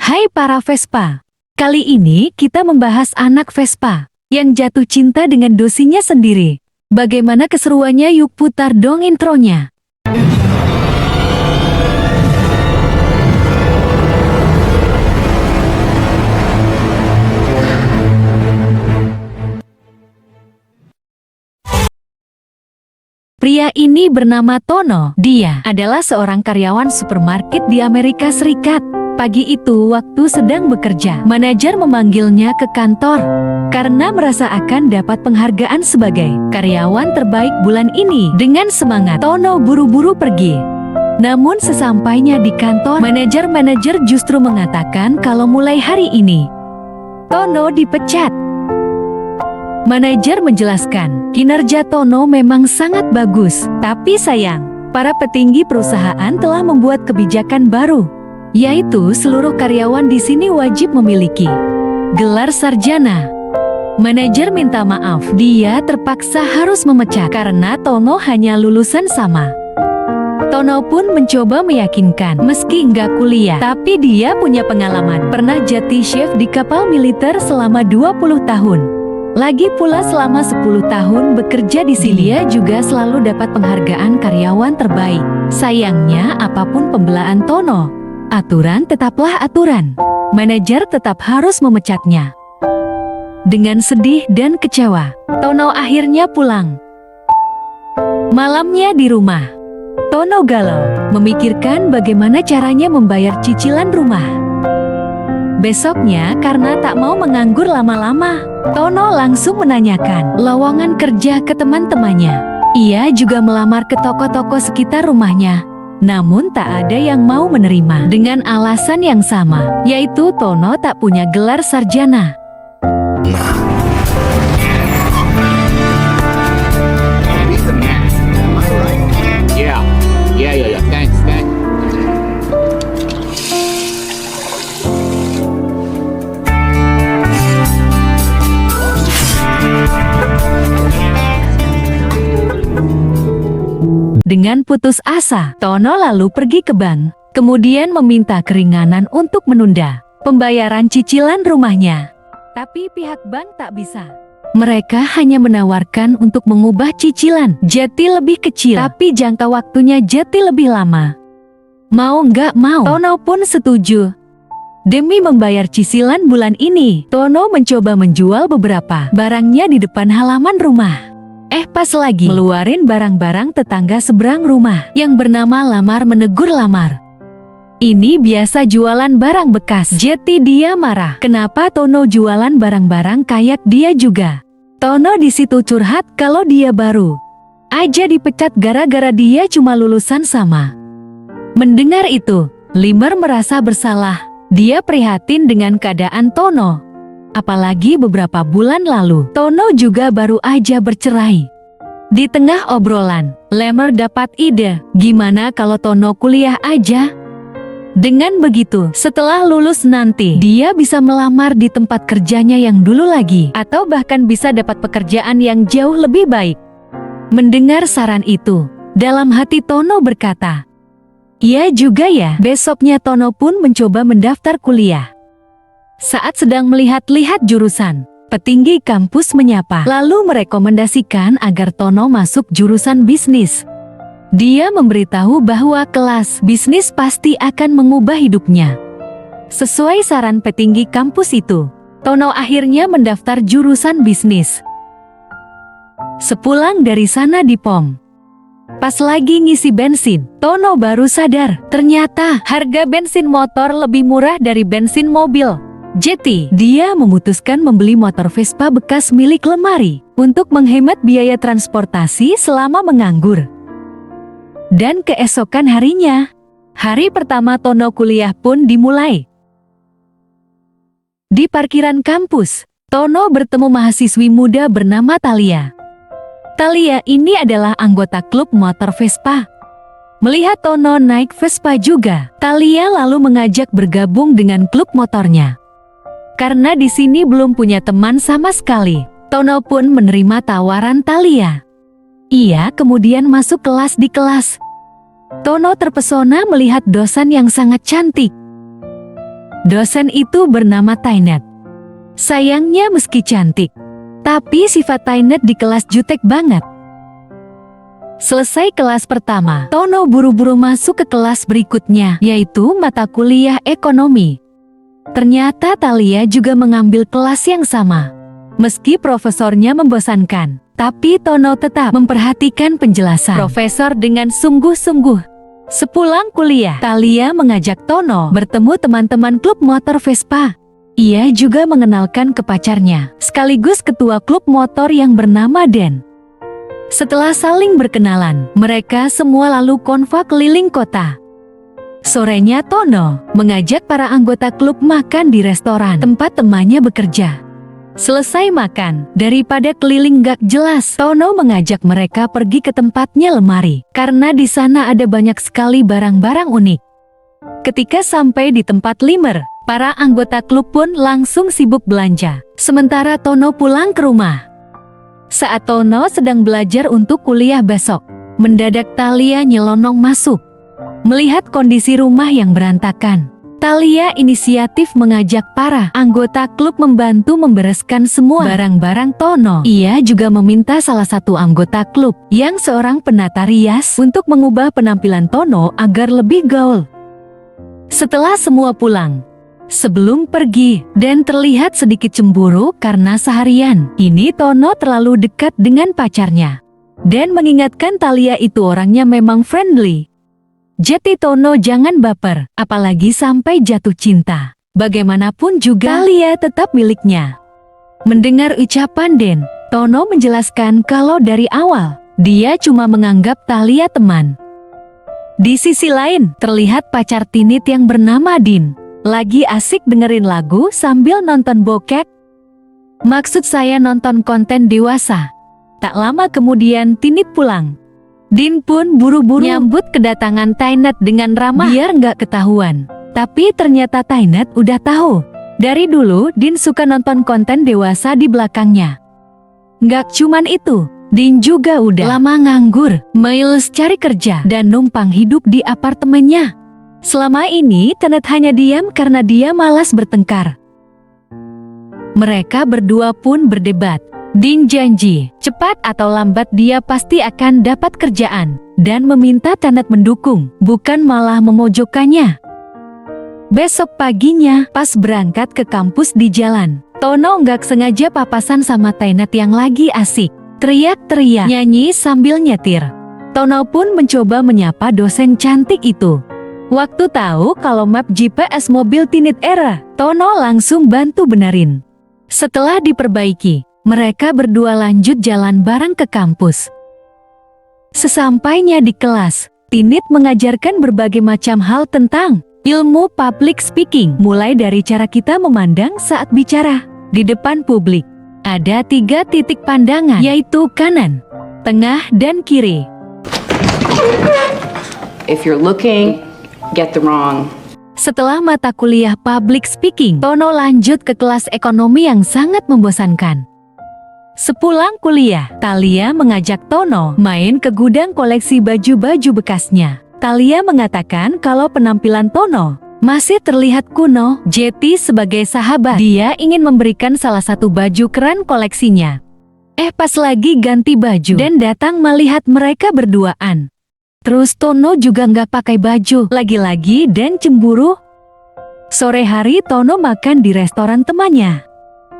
Hai para Vespa, kali ini kita membahas anak Vespa yang jatuh cinta dengan dosinya sendiri. Bagaimana keseruannya? Yuk putar dong intronya. Pria ini bernama Tono. Dia adalah seorang karyawan supermarket di Amerika Serikat. Pagi itu, waktu sedang bekerja, manajer memanggilnya ke kantor karena merasa akan dapat penghargaan sebagai karyawan terbaik bulan ini. Dengan semangat, Tono buru-buru pergi. Namun sesampainya di kantor, manajer justru mengatakan kalau mulai hari ini Tono dipecat. Manajer menjelaskan, kinerja Tono memang sangat bagus, tapi sayang, para petinggi perusahaan telah membuat kebijakan baru, yaitu seluruh karyawan di sini wajib memiliki gelar sarjana. Manajer minta maaf, dia terpaksa harus memecat karena Tono hanya lulusan sama. Tono pun mencoba meyakinkan, meski nggak kuliah, tapi dia punya pengalaman, pernah jadi chef di kapal militer selama 20 tahun. Lagi pula selama 10 tahun bekerja di Silia juga selalu dapat penghargaan karyawan terbaik. Sayangnya apapun pembelaan Tono, aturan tetaplah aturan. Manajer tetap harus memecatnya. Dengan sedih dan kecewa, Tono akhirnya pulang. Malamnya di rumah, Tono galau, memikirkan bagaimana caranya membayar cicilan rumah. Besoknya, karena tak mau menganggur lama-lama, Tono langsung menanyakan lowongan kerja ke teman-temannya. Ia juga melamar ke toko-toko sekitar rumahnya. Namun tak ada yang mau menerima dengan alasan yang sama, yaitu Tono tak punya gelar sarjana. Yeah. Thanks. Dengan putus asa, Tono lalu pergi ke bank, kemudian meminta keringanan untuk menunda pembayaran cicilan rumahnya. Tapi pihak bank tak bisa. Mereka hanya menawarkan untuk mengubah cicilan jadi lebih kecil, tapi jangka waktunya jadi lebih lama. Mau nggak mau, Tono pun setuju. Demi membayar cicilan bulan ini, Tono mencoba menjual beberapa barangnya di depan halaman rumah. Pas lagi meluarin barang-barang tetangga seberang rumah yang bernama Lamar menegur Lamar. Ini biasa jualan barang bekas. Jadi dia marah, kenapa Tono jualan barang-barang kayak dia juga. Tono di situ curhat kalau dia baru aja dipecat gara-gara dia cuma lulusan sama. Mendengar itu, Lamar merasa bersalah. Dia prihatin dengan keadaan Tono. Apalagi beberapa bulan lalu, Tono juga baru aja bercerai. Di tengah obrolan, Lamar dapat ide, gimana kalau Tono kuliah aja? Dengan begitu, setelah lulus nanti, dia bisa melamar di tempat kerjanya yang dulu lagi, atau bahkan bisa dapat pekerjaan yang jauh lebih baik. Mendengar saran itu, dalam hati Tono berkata, "Iya juga ya." Besoknya Tono pun mencoba mendaftar kuliah. Saat sedang melihat-lihat jurusan, petinggi kampus menyapa, lalu merekomendasikan agar Tono masuk jurusan bisnis. Dia memberitahu bahwa kelas bisnis pasti akan mengubah hidupnya. Sesuai saran petinggi kampus itu, Tono akhirnya mendaftar jurusan bisnis. Sepulang dari sana di pom, pas lagi ngisi bensin, Tono baru sadar, ternyata harga bensin motor lebih murah dari bensin mobil. Jadi, dia memutuskan membeli motor Vespa bekas milik Lemari untuk menghemat biaya transportasi selama menganggur. Dan keesokan harinya, hari pertama Tono kuliah pun dimulai. Di parkiran kampus, Tono bertemu mahasiswi muda bernama Thalia. Thalia ini adalah anggota klub motor Vespa. Melihat Tono naik Vespa juga, Thalia lalu mengajak bergabung dengan klub motornya. Karena di sini belum punya teman sama sekali, Tono pun menerima tawaran Thalia. Ia kemudian masuk kelas di kelas. Tono terpesona melihat dosen yang sangat cantik. Dosen itu bernama Tainet. Sayangnya meski cantik, tapi sifat Tainet di kelas jutek banget. Selesai kelas pertama, Tono buru-buru masuk ke kelas berikutnya, yaitu mata kuliah ekonomi. Ternyata Thalia juga mengambil kelas yang sama. Meski profesornya membosankan, tapi Tono tetap memperhatikan penjelasan profesor dengan sungguh-sungguh. Sepulang kuliah, Thalia mengajak Tono bertemu teman-teman klub motor Vespa. Ia juga mengenalkan ke pacarnya, sekaligus ketua klub motor yang bernama Den. Setelah saling berkenalan, mereka semua lalu konvoy keliling kota. Sorenya Tono mengajak para anggota klub makan di restoran tempat temannya bekerja. Selesai makan, daripada keliling gak jelas, Tono mengajak mereka pergi ke tempatnya lemari, karena di sana ada banyak sekali barang-barang unik. Ketika sampai di tempat limer, para anggota klub pun langsung sibuk belanja, sementara Tono pulang ke rumah. Saat Tono sedang belajar untuk kuliah besok, mendadak Thalia nyelonong masuk. Melihat kondisi rumah yang berantakan, Thalia inisiatif mengajak para anggota klub membantu membereskan semua barang-barang Tono. Ia juga meminta salah satu anggota klub yang seorang penata rias untuk mengubah penampilan Tono agar lebih gaul. Setelah semua pulang, sebelum pergi, Dan terlihat sedikit cemburu karena seharian ini Tono terlalu dekat dengan pacarnya. Dan mengingatkan Thalia itu orangnya memang friendly. Jadi Tono jangan baper, apalagi sampai jatuh cinta. Bagaimanapun juga Thalia tetap miliknya. Mendengar ucapan Den, Tono menjelaskan kalau dari awal dia cuma menganggap Thalia teman. Di sisi lain, terlihat pacar Tinit yang bernama Din lagi asik dengerin lagu sambil nonton bokep. Maksud saya nonton konten dewasa. Tak lama kemudian Tinit pulang. Din pun buru-buru nyambut kedatangan Tainet dengan ramah biar nggak ketahuan. Tapi ternyata Tainet udah tahu. Dari dulu Din suka nonton konten dewasa di belakangnya. Nggak cuman itu, Din juga udah lama nganggur, males cari kerja dan numpang hidup di apartemennya. Selama ini Tainet hanya diam karena dia malas bertengkar. Mereka berdua pun berdebat. Din janji, cepat atau lambat dia pasti akan dapat kerjaan, dan meminta Tainet mendukung, bukan malah memojokkannya. Besok paginya, pas berangkat ke kampus di jalan, Tono nggak sengaja papasan sama Tainet yang lagi asik teriak-teriak nyanyi sambil nyetir. Tono pun mencoba menyapa dosen cantik itu. Waktu tahu kalau map GPS mobil Tinit error, Tono langsung bantu benerin. Setelah diperbaiki, mereka berdua lanjut jalan bareng ke kampus. Sesampainya di kelas, Tinit mengajarkan berbagai macam hal tentang ilmu public speaking, mulai dari cara kita memandang saat bicara di depan publik. Ada 3 titik pandangan, yaitu kanan, tengah, dan kiri. If you're looking, get the wrong. Setelah mata kuliah public speaking, Tono lanjut ke kelas ekonomi yang sangat membosankan. Sepulang kuliah, Thalia mengajak Tono main ke gudang koleksi baju-baju bekasnya. Thalia mengatakan kalau penampilan Tono masih terlihat kuno, jadi sebagai sahabat, dia ingin memberikan salah satu baju keren koleksinya. Pas lagi ganti baju, Dan datang melihat mereka berduaan. Terus Tono juga nggak pakai baju, lagi-lagi Dan cemburu. Sore hari Tono makan di restoran temannya.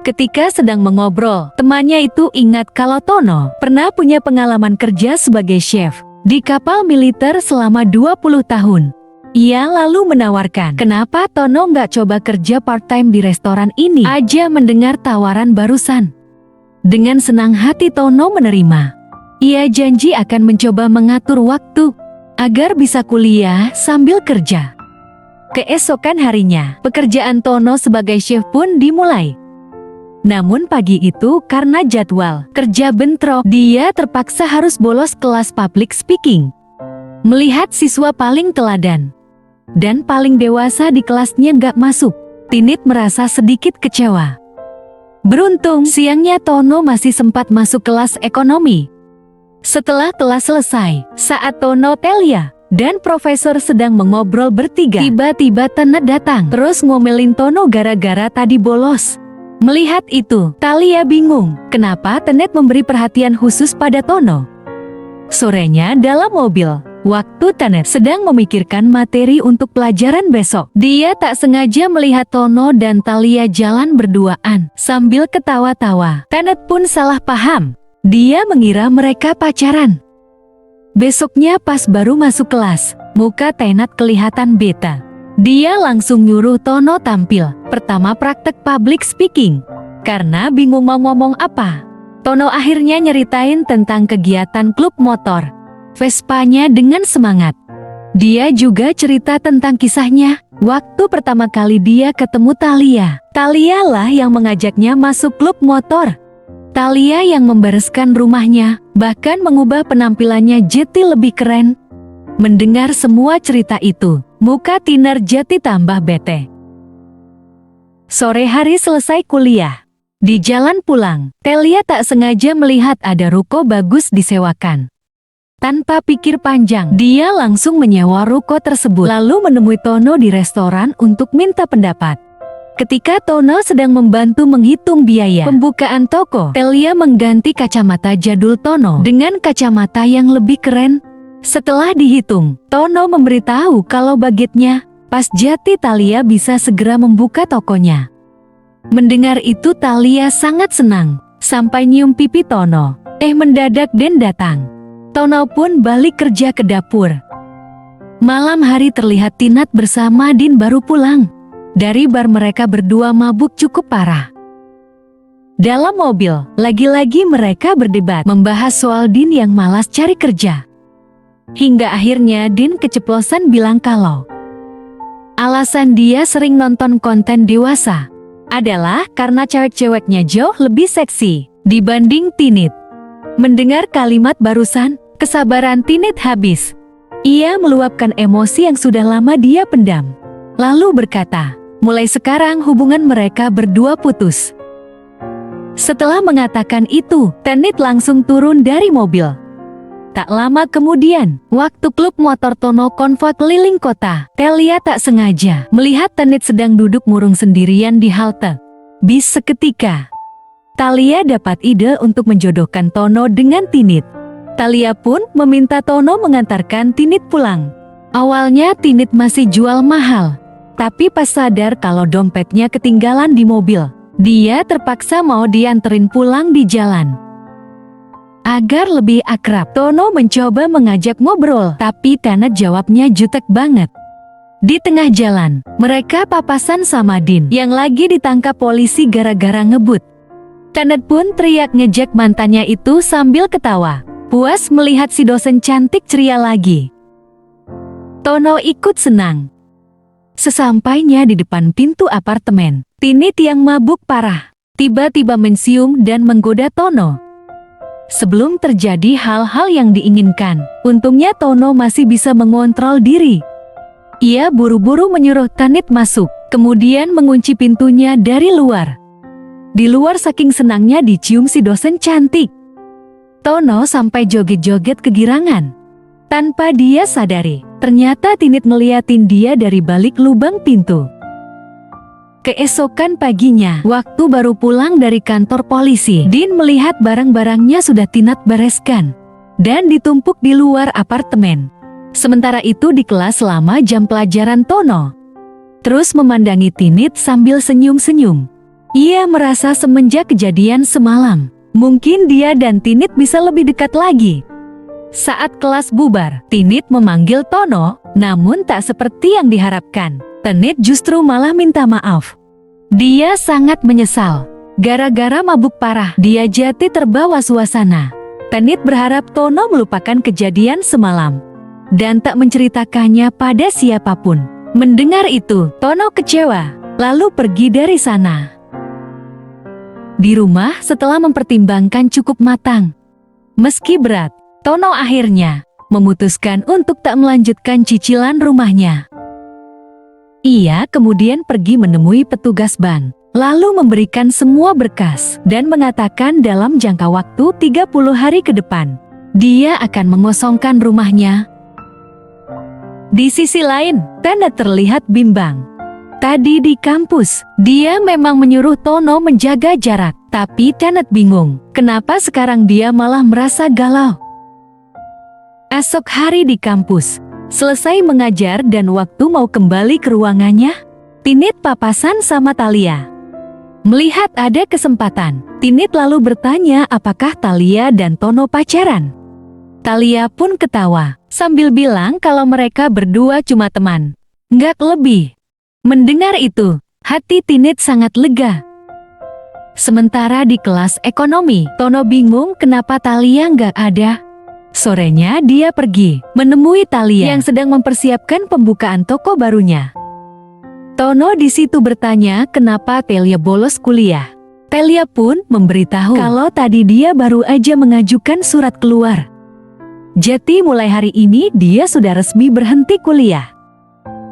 Ketika sedang mengobrol, temannya itu ingat kalau Tono pernah punya pengalaman kerja sebagai chef di kapal militer selama 20 tahun. Ia lalu menawarkan, kenapa Tono nggak coba kerja part-time di restoran ini aja. Mendengar tawaran barusan, dengan senang hati Tono menerima. Ia janji akan mencoba mengatur waktu agar bisa kuliah sambil kerja. Keesokan harinya, pekerjaan Tono sebagai chef pun dimulai. Namun pagi itu karena jadwal kerja bentrok, dia terpaksa harus bolos kelas public speaking. Melihat siswa paling teladan dan paling dewasa di kelasnya nggak masuk, Tinit merasa sedikit kecewa. Beruntung siangnya Tono masih sempat masuk kelas ekonomi. Setelah kelas selesai, saat Tono Thalia dan profesor sedang mengobrol bertiga. Tiba-tiba Tenet datang, terus ngomelin Tono gara-gara tadi bolos. Melihat itu, Thalia bingung, kenapa Tenet memberi perhatian khusus pada Tono. Sorenya dalam mobil, waktu Tenet sedang memikirkan materi untuk pelajaran besok, dia tak sengaja melihat Tono dan Thalia jalan berduaan sambil ketawa-tawa. Tenet pun salah paham, dia mengira mereka pacaran. Besoknya pas baru masuk kelas, muka Tenet kelihatan bete. Dia langsung nyuruh Tono tampil, pertama praktek public speaking. Karena bingung mau ngomong apa, Tono akhirnya nyeritain tentang kegiatan klub motor Vespanya dengan semangat. Dia juga cerita tentang kisahnya, waktu pertama kali dia ketemu Thalia. Thalia lah yang mengajaknya masuk klub motor. Thalia yang membereskan rumahnya, bahkan mengubah penampilannya jadi lebih keren. Mendengar semua cerita itu, muka Tiner jadi tambah bete. Sore hari selesai kuliah. Di jalan pulang, Thalia tak sengaja melihat ada ruko bagus disewakan. Tanpa pikir panjang, dia langsung menyewa ruko tersebut, lalu menemui Tono di restoran untuk minta pendapat. Ketika Tono sedang membantu menghitung biaya pembukaan toko, Thalia mengganti kacamata jadul Tono dengan kacamata yang lebih keren. Setelah dihitung, Tono memberitahu kalau budgetnya pas, jadi Thalia bisa segera membuka tokonya. Mendengar itu Thalia sangat senang, sampai nyium pipi Tono. Mendadak Den datang. Tono pun balik kerja ke dapur. Malam hari terlihat Tinat bersama Din baru pulang. Dari bar mereka berdua mabuk cukup parah. Dalam mobil, lagi-lagi mereka berdebat membahas soal Din yang malas cari kerja. Hingga akhirnya Din keceplosan bilang kalau alasan dia sering nonton konten dewasa adalah karena cewek-ceweknya jauh lebih seksi dibanding Tinit. Mendengar kalimat barusan, kesabaran Tinit habis. Ia meluapkan emosi yang sudah lama dia pendam. Lalu berkata, mulai sekarang hubungan mereka berdua putus. Setelah mengatakan itu, Tinit langsung turun dari mobil. Tak lama kemudian, waktu klub motor Tono konvoi keliling kota, Thalia tak sengaja melihat Tinit sedang duduk murung sendirian di halte bis seketika. Thalia dapat ide untuk menjodohkan Tono dengan Tinit. Thalia pun meminta Tono mengantarkan Tinit pulang. Awalnya Tinit masih jual mahal, tapi pas sadar kalau dompetnya ketinggalan di mobil, dia terpaksa mau dianterin pulang di jalan. Agar lebih akrab, Tono mencoba mengajak ngobrol, tapi Tinit jawabnya jutek banget. Di tengah jalan, mereka papasan sama Din yang lagi ditangkap polisi gara-gara ngebut. Tinit pun teriak ngejek mantannya itu sambil ketawa, puas melihat si dosen cantik ceria lagi. Tono ikut senang. Sesampainya di depan pintu apartemen, Tinit yang mabuk parah tiba-tiba mencium dan menggoda Tono. Sebelum terjadi hal-hal yang diinginkan, untungnya Tono masih bisa mengontrol diri. Ia buru-buru menyuruh Tinit masuk, kemudian mengunci pintunya dari luar. Di luar saking senangnya dicium si dosen cantik, Tono sampai joget-joget kegirangan. Tanpa dia sadari, ternyata Tinit ngeliatin dia dari balik lubang pintu. Keesokan paginya, waktu baru pulang dari kantor polisi, Din melihat barang-barangnya sudah Tinat bereskan dan ditumpuk di luar apartemen. Sementara itu di kelas selama jam pelajaran, Tono terus memandangi Tinit sambil senyum-senyum. Ia merasa semenjak kejadian semalam, mungkin dia dan Tinit bisa lebih dekat lagi. Saat kelas bubar, Tinit memanggil Tono, namun tak seperti yang diharapkan. Tinit justru malah minta maaf. Dia sangat menyesal. Gara-gara mabuk parah, dia jadi terbawa suasana. Tinit berharap Tono melupakan kejadian semalam dan tak menceritakannya pada siapapun. Mendengar itu, Tono kecewa, lalu pergi dari sana. Di rumah, setelah mempertimbangkan cukup matang, meski berat, Tono akhirnya memutuskan untuk tak melanjutkan cicilan rumahnya. Ia kemudian pergi menemui petugas bank, lalu memberikan semua berkas dan mengatakan dalam jangka waktu 30 hari ke depan, dia akan mengosongkan rumahnya. Di sisi lain, Tenet terlihat bimbang. Tadi di kampus, dia memang menyuruh Tono menjaga jarak. Tapi Tenet bingung, kenapa sekarang dia malah merasa galau. Esok hari di kampus, selesai mengajar dan waktu mau kembali ke ruangannya, Tinit papasan sama Thalia. Melihat ada kesempatan, Tinit lalu bertanya apakah Thalia dan Tono pacaran. Thalia pun ketawa, sambil bilang kalau mereka berdua cuma teman, nggak lebih. Mendengar itu, hati Tinit sangat lega. Sementara di kelas ekonomi, Tono bingung kenapa Thalia nggak ada. Sorenya dia pergi, menemui Thalia yang sedang mempersiapkan pembukaan toko barunya. Tono di situ bertanya kenapa Thalia bolos kuliah. Thalia pun memberitahu kalau tadi dia baru aja mengajukan surat keluar. Jadi mulai hari ini dia sudah resmi berhenti kuliah.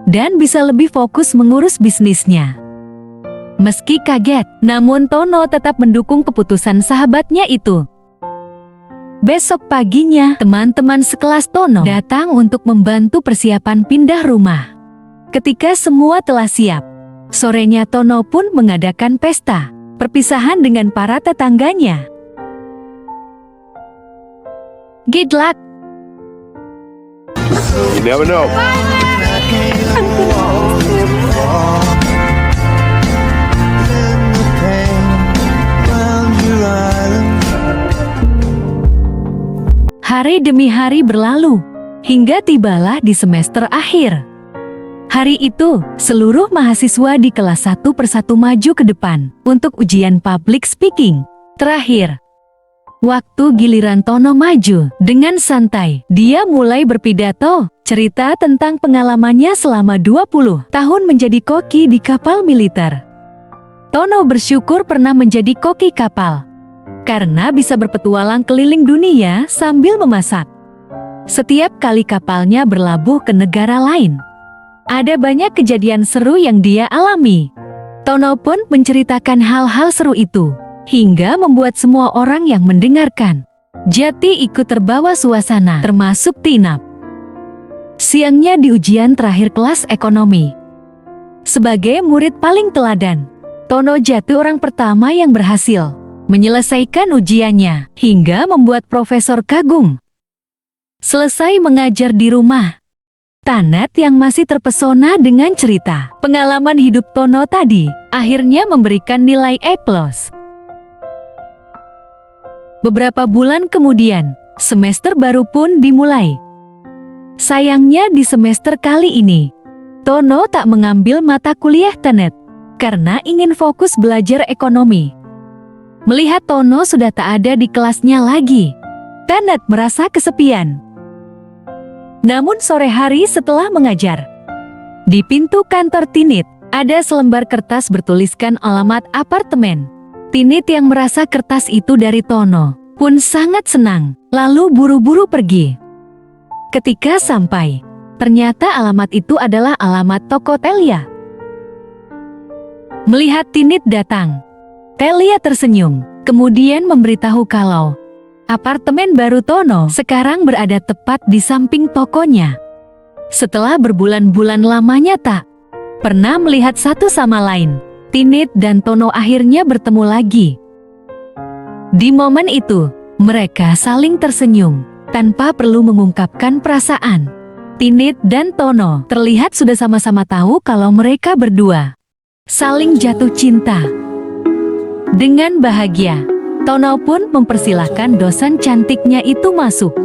Dan bisa lebih fokus mengurus bisnisnya. Meski kaget, namun Tono tetap mendukung keputusan sahabatnya itu. Besok paginya, teman-teman sekelas Tono datang untuk membantu persiapan pindah rumah. Ketika semua telah siap, sorenya Tono pun mengadakan pesta perpisahan dengan para tetangganya. Good luck! You never know. Hari demi hari berlalu, hingga tibalah di semester akhir. Hari itu, seluruh mahasiswa di kelas satu persatu maju ke depan untuk ujian public speaking terakhir. Waktu giliran Tono maju, dengan santai, dia mulai berpidato, cerita tentang pengalamannya selama 20 tahun menjadi koki di kapal militer. Tono bersyukur pernah menjadi koki kapal, karena bisa berpetualang keliling dunia sambil memasak. Setiap kali kapalnya berlabuh ke negara lain, ada banyak kejadian seru yang dia alami. Tono pun menceritakan hal-hal seru itu, hingga membuat semua orang yang mendengarkan jadi ikut terbawa suasana, termasuk Tinap. Siangnya di ujian terakhir kelas ekonomi. Sebagai murid paling teladan, Tono jatuh orang pertama yang berhasil menyelesaikan ujiannya, hingga membuat profesor kagum. Selesai mengajar di rumah, Tenet yang masih terpesona dengan cerita pengalaman hidup Tono tadi, akhirnya memberikan nilai A+. Beberapa bulan kemudian, semester baru pun dimulai. Sayangnya di semester kali ini, Tono tak mengambil mata kuliah Tenet, karena ingin fokus belajar ekonomi. Melihat Tono sudah tak ada di kelasnya lagi, Tenet merasa kesepian. Namun sore hari setelah mengajar, di pintu kantor Tinit, ada selembar kertas bertuliskan alamat apartemen. Tinit yang merasa kertas itu dari Tono pun sangat senang, lalu buru-buru pergi. Ketika sampai, ternyata alamat itu adalah alamat toko Thalia. Melihat Tinit datang, Thalia tersenyum, kemudian memberitahu kalau apartemen baru Tono sekarang berada tepat di samping tokonya. Setelah berbulan-bulan lamanya tak pernah melihat satu sama lain, Tinit dan Tono akhirnya bertemu lagi. Di momen itu, mereka saling tersenyum, tanpa perlu mengungkapkan perasaan. Tinit dan Tono terlihat sudah sama-sama tahu kalau mereka berdua saling jatuh cinta. Dengan bahagia, Tono pun mempersilahkan dosen cantiknya itu masuk.